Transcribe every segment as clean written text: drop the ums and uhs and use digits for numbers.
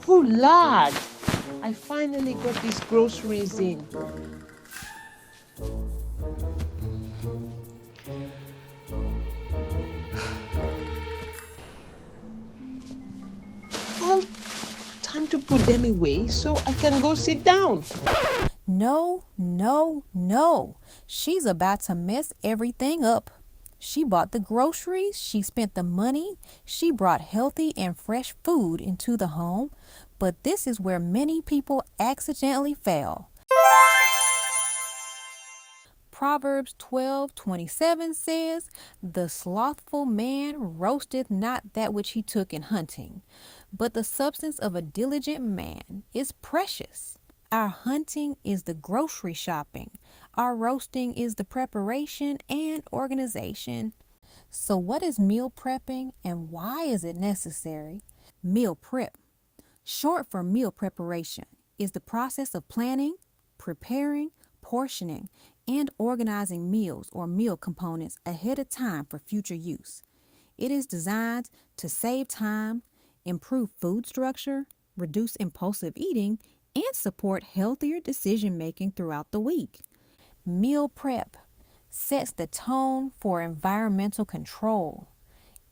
Oh, Lord! I finally got these groceries in. Well, time to put them away so I can go sit down. No, no, no. She's about to mess everything up. She bought the groceries, she spent the money, she brought healthy and fresh food into the home, but this is where many people accidentally fail. Proverbs 12:27 says, "The slothful man roasteth not that which he took in hunting, but the substance of a diligent man is precious." Our hunting is the grocery shopping. Our roasting is the preparation and organization. So, what is meal prepping and why is it necessary? Meal prep, short for meal preparation, is the process of planning, preparing, portioning, and organizing meals or meal components ahead of time for future use. It is designed to save time, improve food structure, reduce impulsive eating, and support healthier decision making throughout the week. Meal prep sets the tone for environmental control.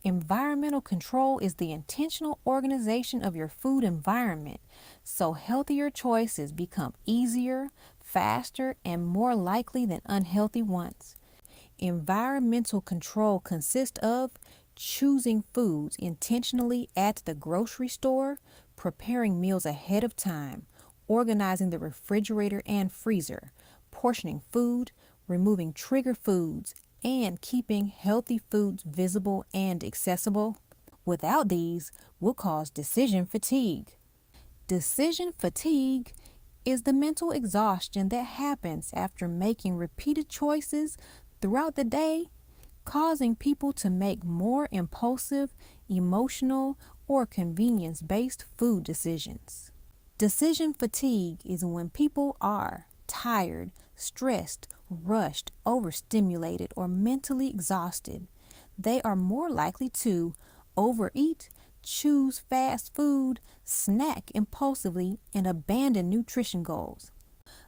Environmental control is the intentional organization of your food environment, so healthier choices become easier, faster, and more likely than unhealthy ones. Environmental control consists of choosing foods intentionally at the grocery store, preparing meals ahead of time, organizing the refrigerator and freezer, portioning food, removing trigger foods, and keeping healthy foods visible and accessible. Without these, will cause decision fatigue. Decision fatigue is the mental exhaustion that happens after making repeated choices throughout the day, causing people to make more impulsive, emotional, or convenience-based food decisions. Decision fatigue is when people are tired, stressed, rushed, overstimulated, or mentally exhausted. They are more likely to overeat, choose fast food, snack impulsively, and abandon nutrition goals.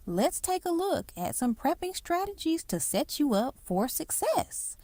Let's take a look at some prepping strategies to set you up for success.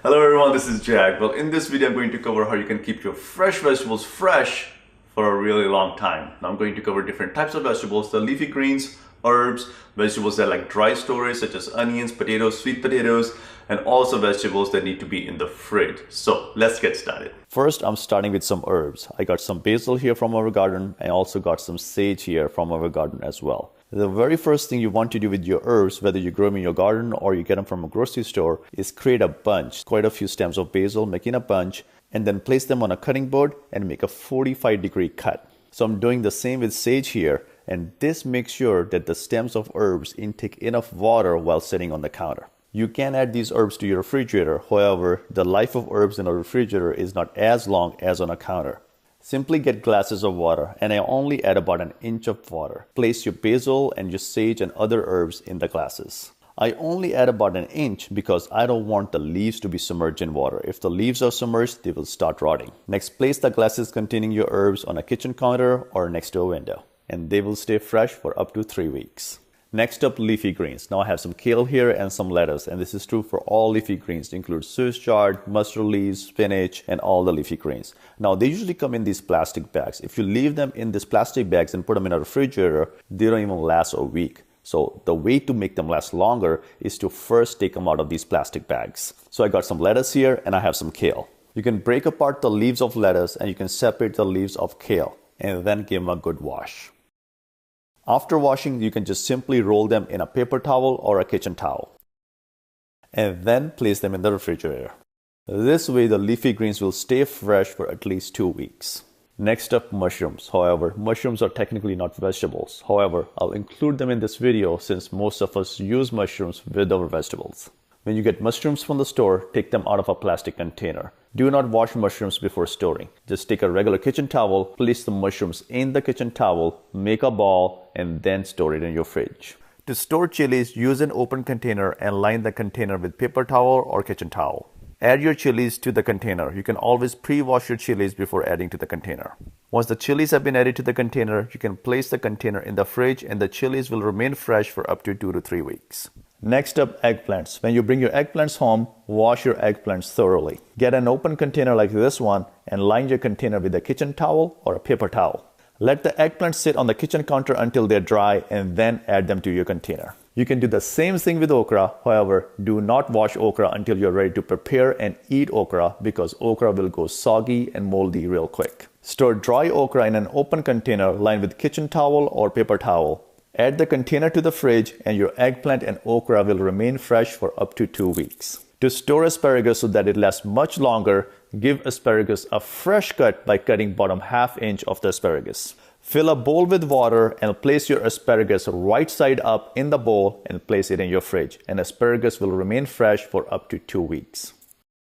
Hello everyone, this is Jack. Well, in this video I'm going to cover how you can keep your fresh vegetables fresh for a really long time. Now I'm going to cover different types of vegetables, the leafy greens, herbs, vegetables that like dry storage such as onions, potatoes, sweet potatoes, and also vegetables that need to be in the fridge. So let's get started. First, I'm starting with some herbs. I got some basil here from our garden. I also got some sage here from our garden as well. The very first thing you want to do with your herbs, whether you grow them in your garden or you get them from a grocery store, is create a bunch, quite a few stems of basil, making a bunch, and then place them on a cutting board and make a 45-degree cut. So I'm doing the same with sage here, and this makes sure that the stems of herbs intake enough water while sitting on the counter. You can add these herbs to your refrigerator. However, the life of herbs in a refrigerator is not as long as on a counter. Simply get glasses of water, and I only add about an inch of water. Place your basil and your sage and other herbs in the glasses. I only add about an inch because I don't want the leaves to be submerged in water. If the leaves are submerged, they will start rotting. Next, place the glasses containing your herbs on a kitchen counter or next to a window, and they will stay fresh for up to 3 weeks. Next up, leafy greens. Now I have some kale here and some lettuce, and this is true for all leafy greens. It includes Swiss chard, mustard leaves, spinach, and all the leafy greens. Now they usually come in these plastic bags. If you leave them in these plastic bags and put them in a refrigerator, they don't even last a week. So the way to make them last longer is to first take them out of these plastic bags. So I got some lettuce here and I have some kale. You can break apart the leaves of lettuce and you can separate the leaves of kale and then give them a good wash. After washing, you can just simply roll them in a paper towel or a kitchen towel and then place them in the refrigerator. This way the leafy greens will stay fresh for at least 2 weeks. Next up, mushrooms. However, mushrooms are technically not vegetables. However, I'll include them in this video since most of us use mushrooms with our vegetables. When you get mushrooms from the store, take them out of a plastic container. Do not wash mushrooms before storing. Just take a regular kitchen towel, place the mushrooms in the kitchen towel, make a ball, and then store it in your fridge. To store chilies, use an open container and line the container with paper towel or kitchen towel. Add your chilies to the container. You can always pre-wash your chilies before adding to the container. Once the chilies have been added to the container, you can place the container in the fridge and the chilies will remain fresh for up to 2 to 3 weeks. Next up, eggplants. When you bring your eggplants home, wash your eggplants thoroughly. Get an open container like this one and line your container with a kitchen towel or a paper towel. Let the eggplants sit on the kitchen counter until they're dry and then add them to your container. You can do the same thing with okra. However, do not wash okra until you're ready to prepare and eat okra because okra will go soggy and moldy real quick. Store dry okra in an open container lined with kitchen towel or paper towel. Add the container to the fridge and your eggplant and okra will remain fresh for up to 2 weeks. To store asparagus so that it lasts much longer, give asparagus a fresh cut by cutting bottom ½ inch of the asparagus. Fill a bowl with water and place your asparagus right side up in the bowl and place it in your fridge. And asparagus will remain fresh for up to 2 weeks.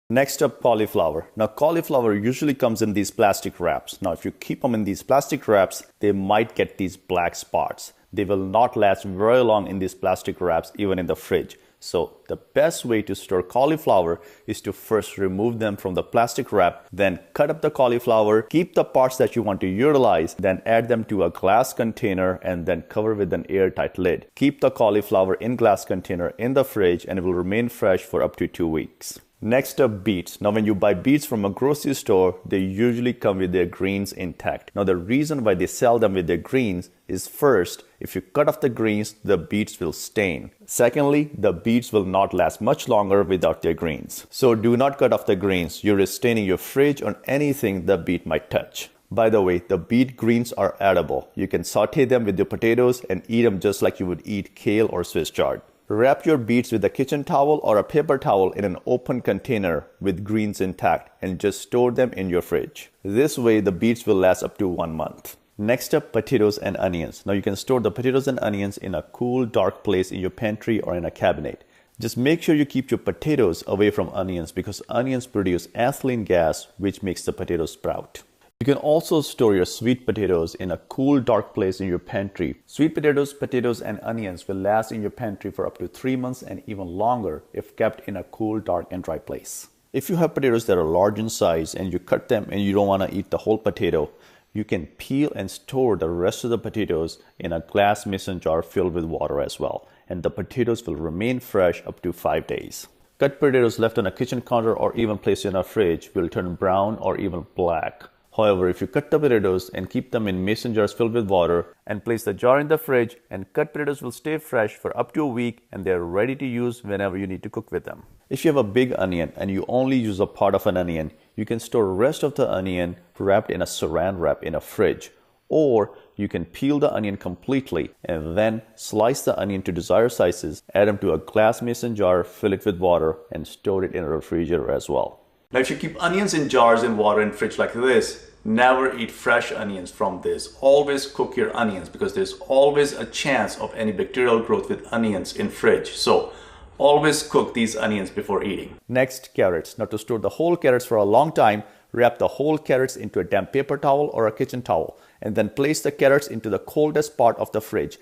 Next up, cauliflower. Now, cauliflower usually comes in these plastic wraps. Now, if you keep them in these plastic wraps, they might get these black spots. They will not last very long in these plastic wraps, even in the fridge. So the best way to store cauliflower is to first remove them from the plastic wrap, then cut up the cauliflower, keep the parts that you want to utilize, then add them to a glass container and then cover with an airtight lid. Keep the cauliflower in glass container in the fridge and it will remain fresh for up to 2 weeks. Next up, beets. Now, when you buy beets from a grocery store, they usually come with their greens intact. Now, the reason why they sell them with their greens is first, if you cut off the greens, the beets will stain. Secondly, the beets will not last much longer without their greens. So do not cut off the greens. You're staining your fridge or anything the beet might touch. By the way, the beet greens are edible. You can saute them with your potatoes and eat them just like you would eat kale or Swiss chard. Wrap your beets with a kitchen towel or a paper towel in an open container with greens intact and just store them in your fridge. This way, the beets will last up to 1 month. Next up, potatoes and onions. Now you can store the potatoes and onions in a cool, dark place in your pantry or in a cabinet. Just make sure you keep your potatoes away from onions because onions produce ethylene gas, which makes the potatoes sprout. You can also store your sweet potatoes in a cool, dark place in your pantry. Sweet potatoes, and onions will last in your pantry for up to 3 months and even longer if kept in a cool, dark, and dry place. If you have potatoes that are large in size and you cut them and you don't want to eat the whole potato, you can peel and store the rest of the potatoes in a glass mason jar filled with water as well. And the potatoes will remain fresh up to 5 days. Cut potatoes left on a kitchen counter or even placed in a fridge will turn brown or even black. However, if you cut the potatoes and keep them in mason jars filled with water and place the jar in the fridge, and cut potatoes will stay fresh for up to a week and they're ready to use whenever you need to cook with them. If you have a big onion and you only use a part of an onion, you can store the rest of the onion wrapped in a saran wrap in a fridge. Or you can peel the onion completely and then slice the onion to desired sizes, add them to a glass mason jar, fill it with water, and store it in a refrigerator as well. Now, if you keep onions in jars in water in fridge like this, never eat fresh onions from this. Always cook your onions because there's always a chance of any bacterial growth with onions in fridge. So always cook these onions before eating. Next, carrots. Now, to store the whole carrots for a long time, wrap the whole carrots into a damp paper towel or a kitchen towel and then place the carrots into the coldest part of the fridge.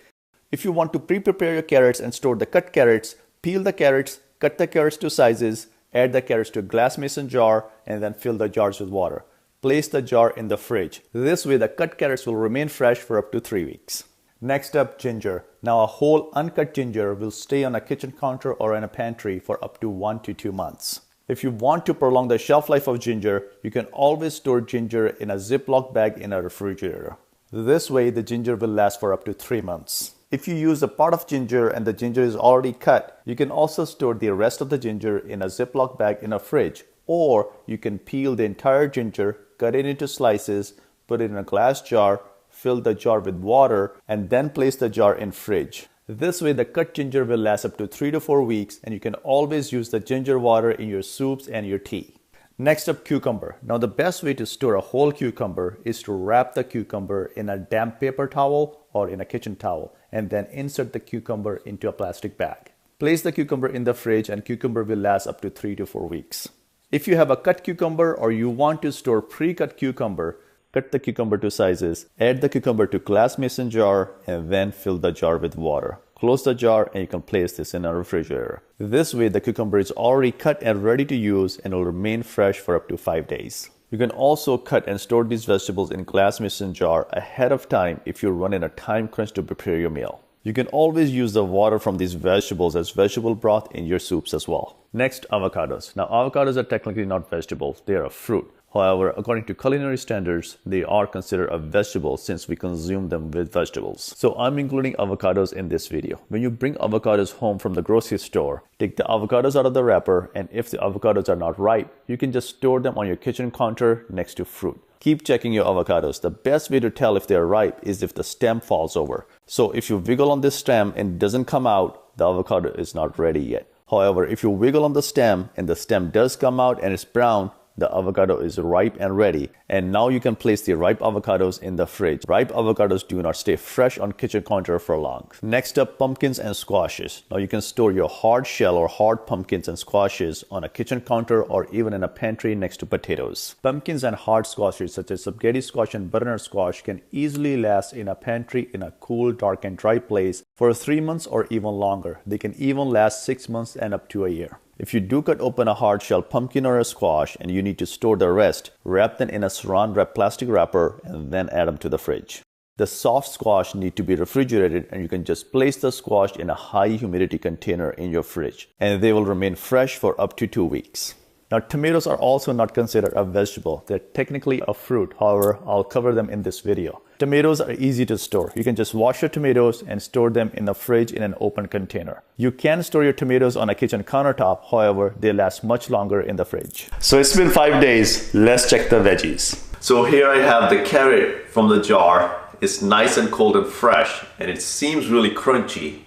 If you want to pre-prepare your carrots and store the cut carrots, peel the carrots, cut the carrots to sizes, add the carrots to a glass mason jar and then fill the jars with water. Place the jar in the fridge. This way the cut carrots will remain fresh for up to 3 weeks. Next up, ginger. Now, a whole uncut ginger will stay on a kitchen counter or in a pantry for up to 1 to 2 months. If you want to prolong the shelf life of ginger, you can always store ginger in a Ziploc bag in a refrigerator. This way the ginger will last for up to 3 months. If you use a part of ginger and the ginger is already cut, you can also store the rest of the ginger in a Ziploc bag in a fridge. Or you can peel the entire ginger, cut it into slices, put it in a glass jar, fill the jar with water, and then place the jar in fridge. This way the cut ginger will last up to 3 to 4 weeks and you can always use the ginger water in your soups and your tea. Next up, cucumber. Now, the best way to store a whole cucumber is to wrap the cucumber in a damp paper towel or in a kitchen towel and then insert the cucumber into a plastic bag. Place the cucumber in the fridge and cucumber will last up to 3 to 4 weeks. If you have a cut cucumber or you want to store pre-cut cucumber, cut the cucumber to sizes, add the cucumber to glass mason jar and then fill the jar with water. Close the jar and you can place this in a refrigerator. This way the cucumber is already cut and ready to use and will remain fresh for up to 5 days. You can also cut and store these vegetables in glass mason jar ahead of time if you run in a time crunch to prepare your meal. You can always use the water from these vegetables as vegetable broth in your soups as well. Next, avocados. Now, avocados are technically not vegetables, they are a fruit. However, according to culinary standards, they are considered a vegetable since we consume them with vegetables. So I'm including avocados in this video. When you bring avocados home from the grocery store, take the avocados out of the wrapper, and if the avocados are not ripe, you can just store them on your kitchen counter next to fruit. Keep checking your avocados. The best way to tell if they are ripe is if the stem falls over. So if you wiggle on this stem and it doesn't come out, the avocado is not ready yet. However, if you wiggle on the stem and the stem does come out and it's brown, the avocado is ripe and ready. And now you can place the ripe avocados in the fridge. Ripe avocados do not stay fresh on kitchen counter for long. Next up, pumpkins and squashes. Now you can store your hard shell or hard pumpkins and squashes on a kitchen counter or even in a pantry next to potatoes. Pumpkins and hard squashes such as spaghetti squash and butternut squash can easily last in a pantry in a cool, dark and dry place for 3 months or even longer. They can even last 6 months and up to a year. If you do cut open a hard shell pumpkin or a squash and you need to store the rest, wrap them in a saran wrap plastic wrapper and then add them to the fridge. The soft squash need to be refrigerated and you can just place the squash in a high humidity container in your fridge and they will remain fresh for up to 2 weeks. Now tomatoes are also not considered a vegetable. They're technically a fruit. However, I'll cover them in this video. Tomatoes are easy to store. You can just wash your tomatoes and store them in the fridge in an open container. You can store your tomatoes on a kitchen countertop. However, they last much longer in the fridge. So it's been 5 days. Let's check the veggies. So here I have the carrot from the jar. It's nice and cold and fresh and it seems really crunchy.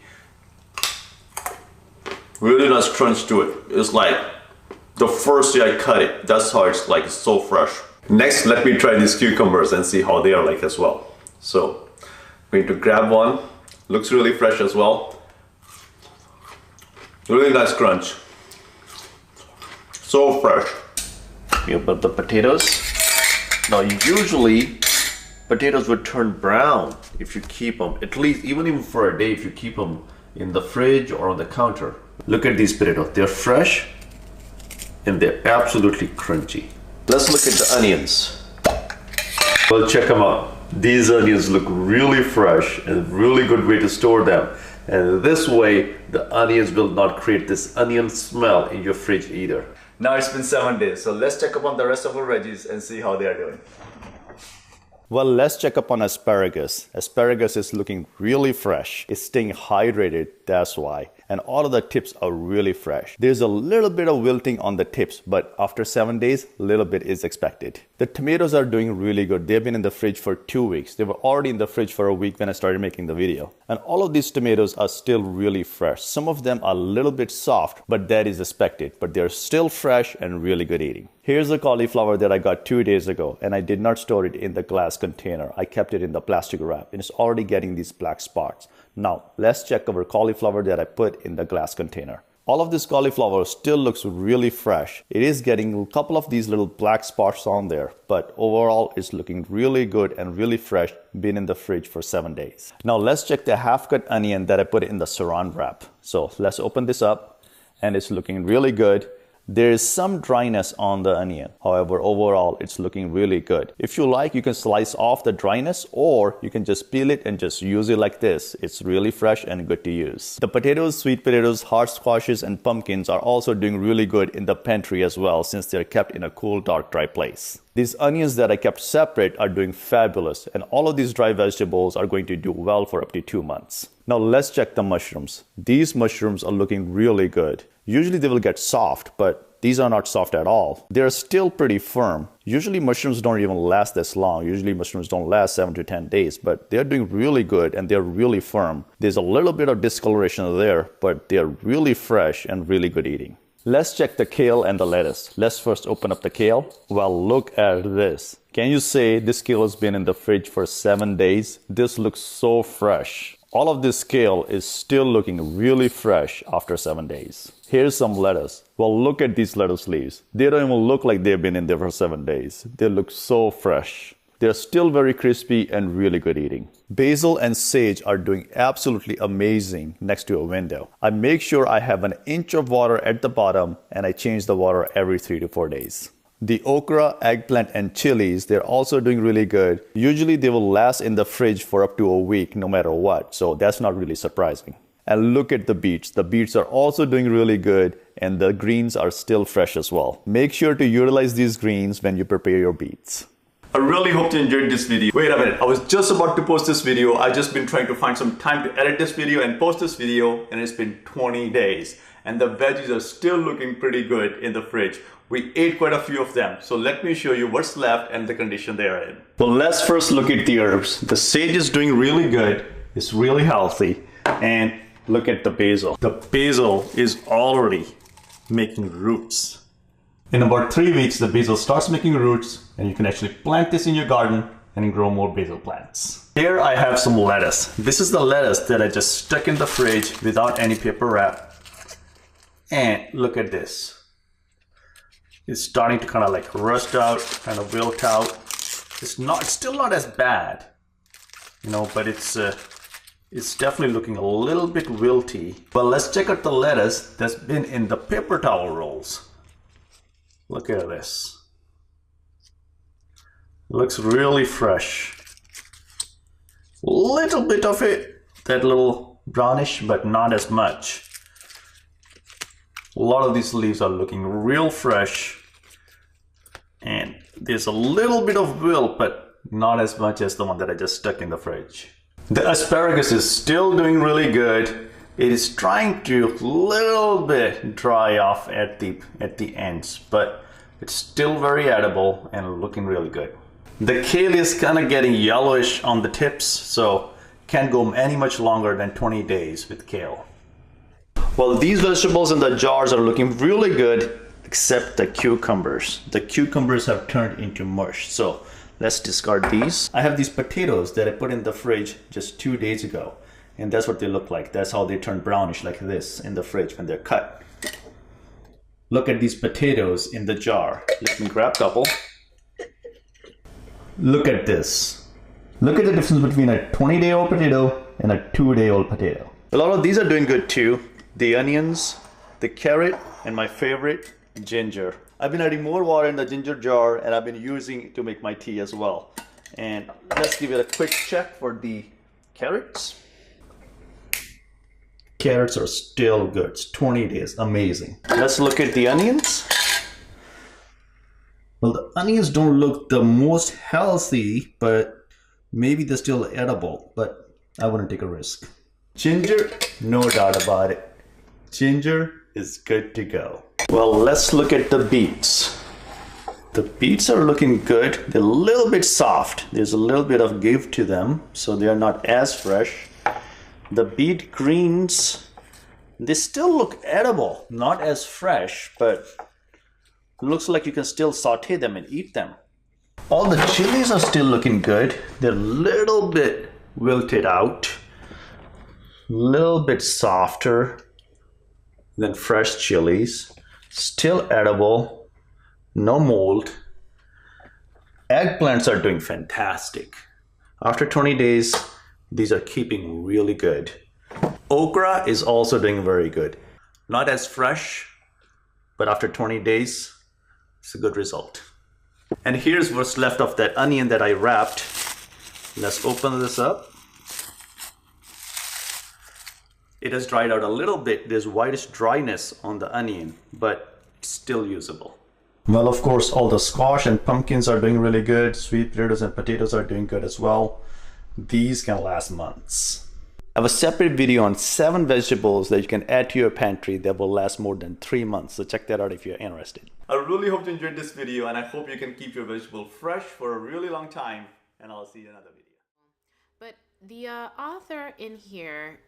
Really nice crunch to it. It's like the first day I cut it, that's how it's like, it's so fresh. Next, let me try these cucumbers and see how they are like as well. So, I'm going to grab one. Looks really fresh as well. Really nice crunch. So fresh. We put the potatoes. Now, usually, potatoes would turn brown if you keep them, at least even for a day, if you keep them in the fridge or on the counter. Look at these potatoes, they're fresh. And they're absolutely crunchy. Let's look at the onions. Well, check them out. These onions look really fresh and really good way to store them. And this way, the onions will not create this onion smell in your fridge either. Now it's been 7 days, so let's check up on the rest of our veggies and see how they are doing. Well, let's check up on asparagus. Asparagus is looking really fresh. It's staying hydrated, that's why. And all of the tips are really fresh. There's a little bit of wilting on the tips, but after 7 days, a little bit is expected. The tomatoes are doing really good. They've been in the fridge for 2 weeks. They were already in the fridge for a week when I started making the video. And all of these tomatoes are still really fresh. Some of them are a little bit soft, but that is expected. But they're still fresh and really good eating. Here's the cauliflower that I got 2 days ago, and I did not store it in the glass container. I kept it in the plastic wrap, and it's already getting these black spots. Now, let's check our cauliflower that I put in the glass container. All of this cauliflower still looks really fresh. It is getting a couple of these little black spots on there, but overall it's looking really good and really fresh, been in the fridge for 7 days. Now let's check the half-cut onion that I put in the saran wrap. So let's open this up, and it's looking really good. There is some dryness on the onion. However, overall, it's looking really good. If you like, you can slice off the dryness, or you can just peel it and just use it like this. It's really fresh and good to use. The potatoes, sweet potatoes, hard squashes, and pumpkins are also doing really good in the pantry as well, since they're kept in a cool, dark, dry place. These onions that I kept separate are doing fabulous, and all of these dry vegetables are going to do well for up to 2 months. Now let's check the mushrooms. These mushrooms are looking really good. Usually they will get soft, but these are not soft at all. They're still pretty firm. Usually mushrooms don't even last this long. Usually mushrooms don't last 7 to 10 days, but they're doing really good and they're really firm. There's a little bit of discoloration there, but they're really fresh and really good eating. Let's check the kale and the lettuce. Let's first open up the kale. Well, look at this. Can you say this kale has been in the fridge for 7 days? This looks so fresh. All of this kale is still looking really fresh after 7 days. Here's some lettuce. Well, look at these lettuce leaves. They don't even look like they've been in there for 7 days. They look so fresh. They're still very crispy and really good eating. Basil and sage are doing absolutely amazing next to a window. I make sure I have an inch of water at the bottom and I change the water every 3 to 4 days. The okra, eggplant, and chilies, they're also doing really good. Usually they will last in the fridge for up to a week no matter what, so that's not really surprising. And look at the beets. The beets are also doing really good and the greens are still fresh as well. Make sure to utilize these greens when you prepare your beets. I really hope you enjoyed this video. Wait a minute, I was just about to post this video. I just been trying to find some time to edit this video and post this video, and it's been 20 days. And the veggies are still looking pretty good in the fridge. We ate quite a few of them. So let me show you what's left and the condition they are in. Well, let's first look at the herbs. The sage is doing really good. It's really healthy. And look at the basil. The basil is already making roots. In about 3 weeks, the basil starts making roots and you can actually plant this in your garden and grow more basil plants. Here I have some lettuce. This is the lettuce that I just stuck in the fridge without any paper wrap. And look at this. It's starting to kind of like rust out, kind of wilt out. It's still not as bad, you know, but it's definitely looking a little bit wilty. But let's check out the lettuce that's been in the paper towel rolls. Look at this. Looks really fresh. Little bit of it, that little brownish, but not as much. A lot of these leaves are looking real fresh. And there's a little bit of wilt, but not as much as the one that I just stuck in the fridge. The asparagus is still doing really good. It is trying to little bit dry off at the ends, but it's still very edible and looking really good. The kale is kind of getting yellowish on the tips, so can't go any much longer than 20 days with kale. Well, these vegetables in the jars are looking really good, except the cucumbers. The cucumbers have turned into mush, so let's discard these. I have these potatoes that I put in the fridge just 2 days ago, and that's what they look like. That's how they turn brownish like this in the fridge when they're cut. Look at these potatoes in the jar. Let me grab a couple. Look at this. Look at the difference between a 20-day-old potato and a 2-day-old potato. A lot of these are doing good too. The onions, the carrot, and my favorite, ginger. I've been adding more water in the ginger jar and I've been using it to make my tea as well. And let's give it a quick check for the carrots. Carrots are still good. It's 20 days. Amazing. Let's look at the onions. Well, the onions don't look the most healthy, but maybe they're still edible, but I wouldn't take a risk. Ginger, no doubt about it. Ginger is good to go. Well, let's look at the beets. The beets are looking good. They're a little bit soft. There's a little bit of give to them, so they're not as fresh. The beet greens, they still look edible, not as fresh, but looks like you can still saute them and eat them. All the chilies are still looking good. They're a little bit wilted out, a little bit softer than fresh chilies. Still edible, no mold. Eggplants are doing fantastic. After 20 days, these are keeping really good. Okra is also doing very good. Not as fresh, but after 20 days, it's a good result. And here's what's left of that onion that I wrapped. Let's open this up. It has dried out a little bit. There's whitish dryness on the onion, but still usable. Well, of course, all the squash and pumpkins are doing really good. Sweet potatoes and potatoes are doing good as well. These can last months. I have a separate video on 7 vegetables that you can add to your pantry that will last more than 3 months. So check that out if you're interested. I really hope you enjoyed this video and I hope you can keep your vegetable fresh for a really long time. And I'll see you in another video. But the author in here,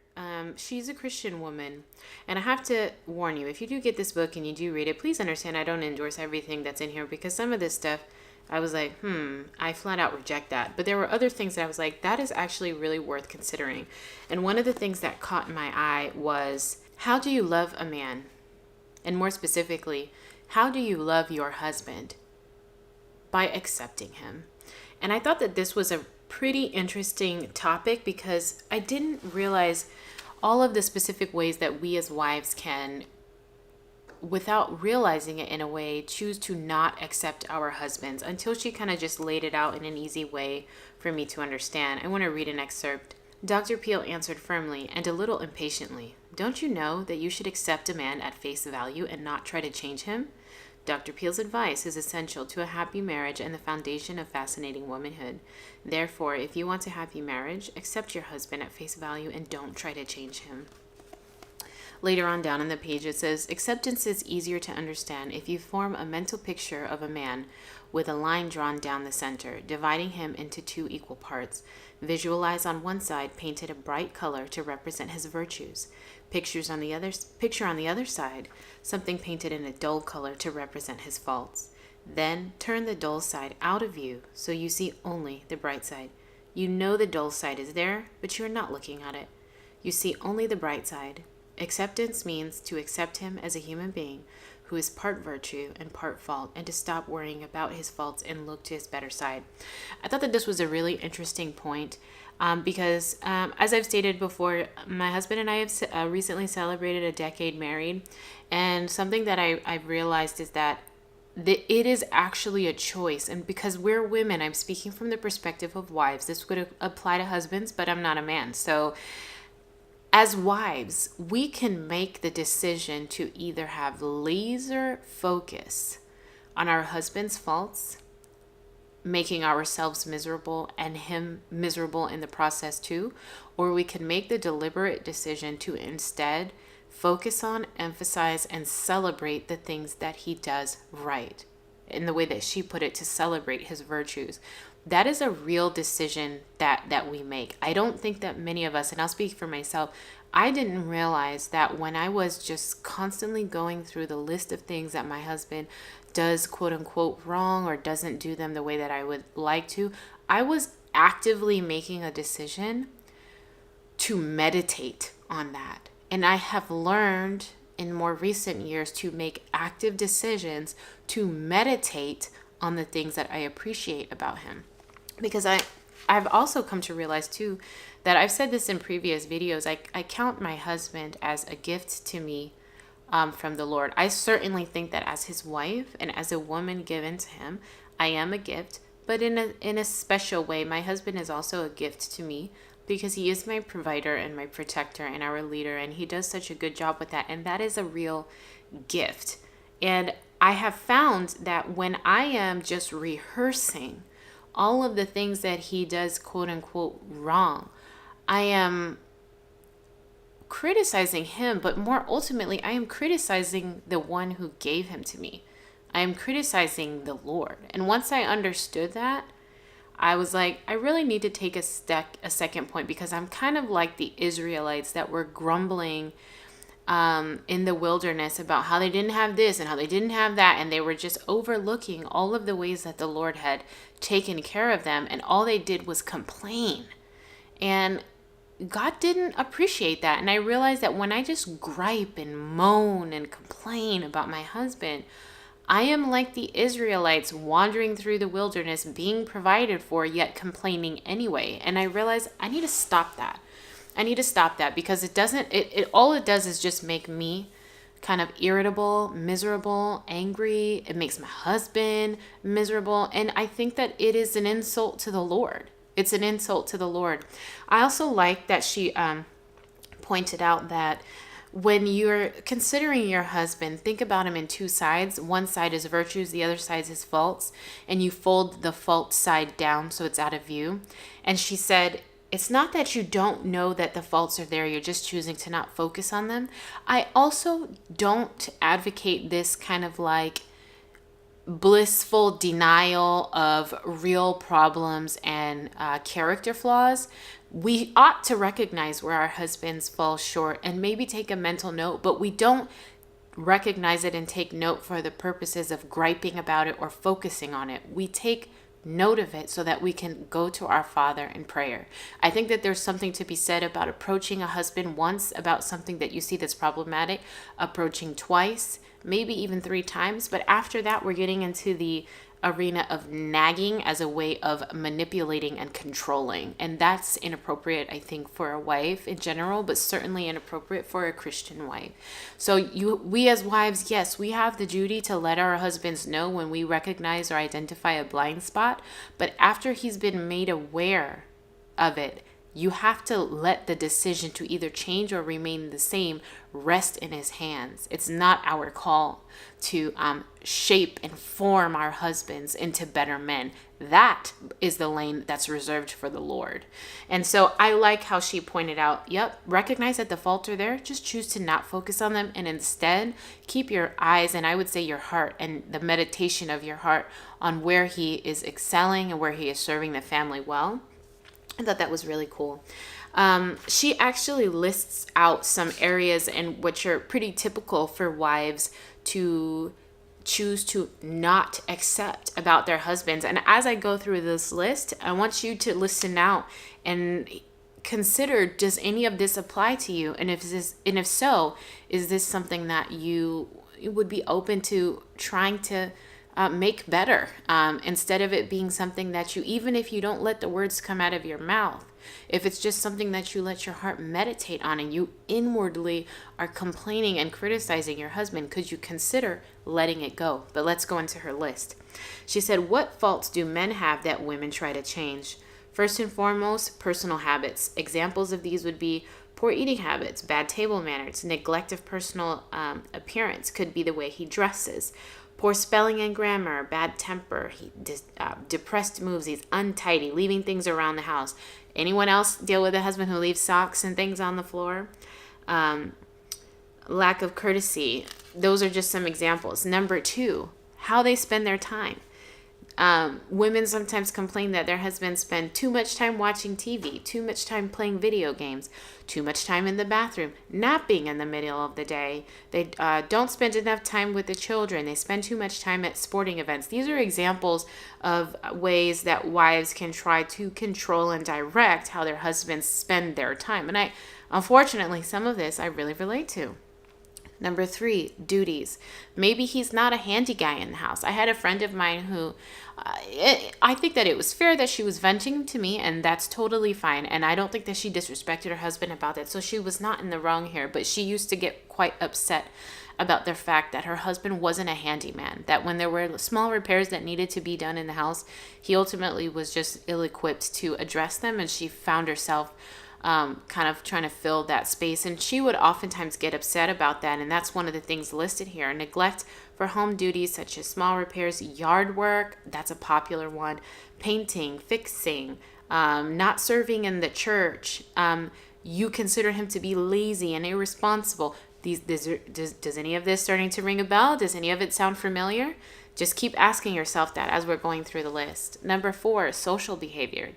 she's a Christian woman. And I have to warn you, if you do get this book and you do read it, please understand I don't endorse everything that's in here, because some of this stuff I was like, I flat out reject that. But there were other things that I was like, that is actually really worth considering. And one of the things that caught my eye was, how do you love a man? And more specifically, how do you love your husband? By accepting him. And I thought that this was a pretty interesting topic because I didn't realize all of the specific ways that we as wives can, without realizing it in a way, choose to not accept our husbands, until she kind of just laid it out in an easy way for me to understand. I want to read an excerpt. Dr. Peel answered firmly and a little impatiently, "Don't you know that you should accept a man at face value and not try to change him? Dr. Peel's advice is essential to a happy marriage and the foundation of fascinating womanhood. Therefore, if you want a happy marriage, accept your husband at face value and don't try to change him." Later on down in the page, it says, "Acceptance is easier to understand if you form a mental picture of a man with a line drawn down the center, dividing him into two equal parts. Visualize on one side painted a bright color to represent his virtues. Picture on the other side something painted in a dull color to represent his faults. Then turn the dull side out of view so you see only the bright side. You know the dull side is there, but you are not looking at it. You see only the bright side. Acceptance means to accept him as a human being who is part virtue and part fault, and to stop worrying about his faults and look to his better side." I thought that this was a really interesting point because, as I've stated before, my husband and I have recently celebrated a decade married, and something that I've realized is that it is actually a choice. And because we're women, I'm speaking from the perspective of wives. This would apply to husbands, but I'm not a man. So as wives, we can make the decision to either have laser focus on our husband's faults, making ourselves miserable and him miserable in the process too, or we can make the deliberate decision to instead focus on, emphasize, and celebrate the things that he does right. In the way that she put it, to celebrate his virtues. That is a real decision that we make. I don't think that many of us, and I'll speak for myself, I didn't realize that when I was just constantly going through the list of things that my husband does quote unquote wrong or doesn't do them the way that I would like to, I was actively making a decision to meditate on that. And I have learned in more recent years to make active decisions to meditate on the things that I appreciate about him. Because I've also come to realize too that I've said this in previous videos. I count my husband as a gift to me from the Lord. I certainly think that as his wife and as a woman given to him, I am a gift. But in a special way, my husband is also a gift to me because he is my provider and my protector and our leader. And he does such a good job with that. And that is a real gift. And I have found that when I am just rehearsing all of the things that he does quote unquote wrong, I am criticizing him, but more ultimately, I am criticizing the one who gave him to me. I am criticizing the Lord. And once I understood that, I was like, I really need to take a second point, because I'm kind of like the Israelites that were grumbling in the wilderness about how they didn't have this and how they didn't have that, and they were just overlooking all of the ways that the Lord had taken care of them, and all they did was complain. And God didn't appreciate that. And I realized that when I just gripe and moan and complain about my husband, I am like the Israelites wandering through the wilderness, being provided for, yet complaining anyway. And I realized I need to stop that. I need to stop that, because all it does is just make me kind of irritable, miserable, angry. It makes my husband miserable. And I think that it is an insult to the Lord. It's an insult to the Lord. I also like that she pointed out that when you're considering your husband, think about him in two sides. One side is virtues, the other side is his faults. And you fold the fault side down so it's out of view. And she said, it's not that you don't know that the faults are there, you're just choosing to not focus on them. I also don't advocate this kind of like blissful denial of real problems and character flaws. We ought to recognize where our husbands fall short and maybe take a mental note, but we don't recognize it and take note for the purposes of griping about it or focusing on it. We take note of it so that we can go to our Father in prayer. I think that there's something to be said about approaching a husband once about something that you see that's problematic, approaching twice, maybe even 3 times. But after that, we're getting into the arena of nagging as a way of manipulating and controlling. And that's inappropriate, I think, for a wife in general, but certainly inappropriate for a Christian wife. So we as wives, yes, we have the duty to let our husbands know when we recognize or identify a blind spot. But after he's been made aware of it, you have to let the decision to either change or remain the same rest in his hands. It's not our call to shape and form our husbands into better men. That is the lane that's reserved for the Lord. And so I like how she pointed out, yep, recognize that the faults are there. Just choose to not focus on them and instead keep your eyes, and I would say your heart and the meditation of your heart on where he is excelling and where he is serving the family well. I thought that was really cool. She actually lists out some areas in which are pretty typical for wives to choose to not accept about their husbands. And as I go through this list, I want you to listen out and consider, does any of this apply to you? And if so, is this something that you would be open to trying to make better, instead of it being something that you, even if you don't let the words come out of your mouth, if it's just something that you let your heart meditate on and you inwardly are complaining and criticizing your husband, could you consider letting it go? But let's go into her list. She said, what faults do men have that women try to change? First and foremost, personal habits. Examples of these would be poor eating habits, bad table manners, neglect of personal appearance. Could be the way he dresses. Poor spelling and grammar, bad temper, depressed moves, he's untidy, leaving things around the house. Anyone else deal with a husband who leaves socks and things on the floor? Lack of courtesy. Those are just some examples. Number 2, how they spend their time. Women sometimes complain that their husbands spend too much time watching TV, too much time playing video games, too much time in the bathroom, napping in the middle of the day. They don't spend enough time with the children. They spend too much time at sporting events. These are examples of ways that wives can try to control and direct how their husbands spend their time. And unfortunately, some of this I really relate to. Number 3, duties. Maybe he's not a handy guy in the house. I had a friend of mine who, I think that it was fair that she was venting to me, and that's totally fine. And I don't think that she disrespected her husband about that. So she was not in the wrong here, but she used to get quite upset about the fact that her husband wasn't a handyman, that when there were small repairs that needed to be done in the house, he ultimately was just ill-equipped to address them, and she found herself kind of trying to fill that space. And she would oftentimes get upset about that. And that's one of the things listed here. Neglect for home duties such as small repairs, yard work, that's a popular one, painting, fixing, not serving in the church. You consider him to be lazy and irresponsible. Does any of this starting to ring a bell? Does any of it sound familiar? Just keep asking yourself that as we're going through the list. Number 4, social behavior.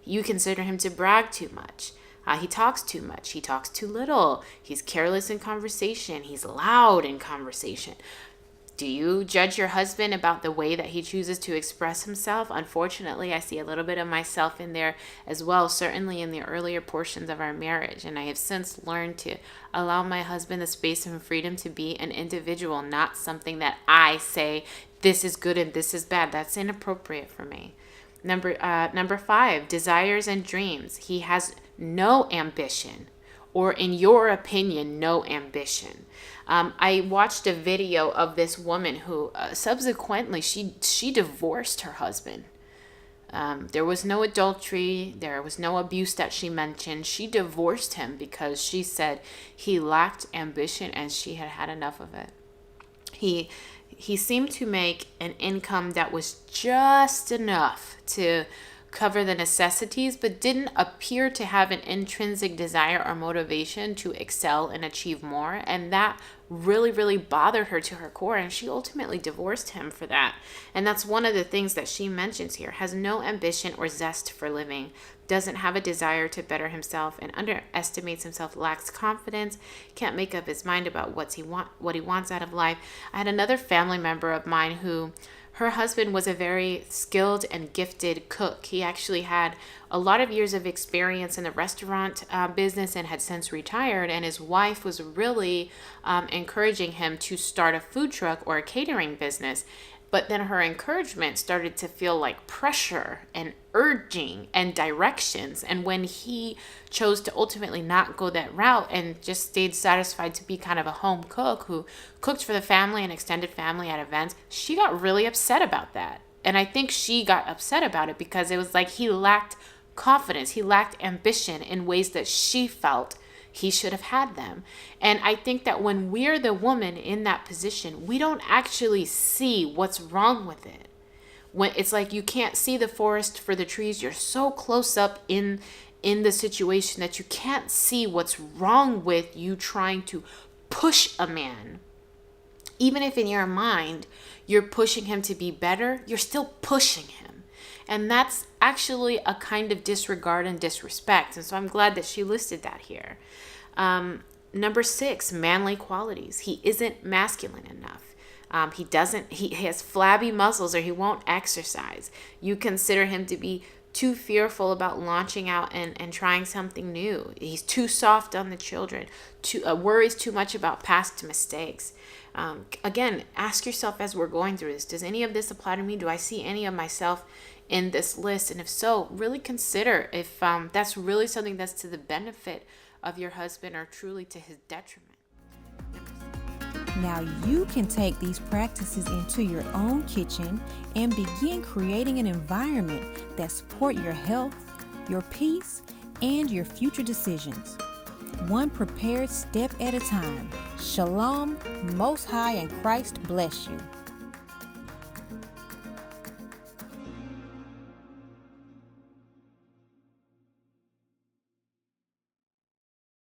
You consider him to brag too much. He talks too much. He talks too little. He's careless in conversation. He's loud in conversation. Do you judge your husband about the way that he chooses to express himself? Unfortunately, I see a little bit of myself in there as well, certainly in the earlier portions of our marriage. And I have since learned to allow my husband the space and freedom to be an individual, not something that I say, this is good and this is bad. That's inappropriate for me. Number 5, desires and dreams. He has no ambition, or in your opinion, no ambition. I watched a video of this woman who subsequently, she divorced her husband. There was no adultery. There was no abuse that she mentioned. She divorced him because she said he lacked ambition and she had had enough of it. He seemed to make an income that was just enough to cover the necessities, but didn't appear to have an intrinsic desire or motivation to excel and achieve more. And that really, really bothered her to her core. And she ultimately divorced him for that. And that's one of the things that she mentions here. Has no ambition or zest for living. Doesn't have a desire to better himself and underestimates himself, lacks confidence, can't make up his mind about what he wants out of life. I had another family member of mine who, her husband was a very skilled and gifted cook. He actually had a lot of years of experience in the restaurant business and had since retired. And his wife was really encouraging him to start a food truck or a catering business. But then her encouragement started to feel like pressure and urging and directions. And when he chose to ultimately not go that route and just stayed satisfied to be kind of a home cook who cooked for the family and extended family at events, she got really upset about that. And I think she got upset about it because it was like he lacked confidence. He lacked ambition in ways that she felt he should have had them. And I think that when we're the woman in that position, we don't actually see what's wrong with it. When it's like you can't see the forest for the trees, you're so close up in the situation that you can't see what's wrong with you trying to push a man. Even if in your mind you're pushing him to be better, you're still pushing him. And that's actually a kind of disregard and disrespect. And so I'm glad that she listed that here. Number 6, manly qualities. He isn't masculine enough. He has flabby muscles, or he won't exercise. You consider him to be too fearful about launching out and trying something new. He's too soft on the children, worries too much about past mistakes. Again, ask yourself as we're going through this, does any of this apply to me? Do I see any of myself in this list? And if so, really consider if that's really something that's to the benefit of your husband or truly to his detriment. Now you can take these practices into your own kitchen and begin creating an environment that support your health, your peace, and your future decisions. One prepared step at a time. Shalom, Most High and Christ bless you.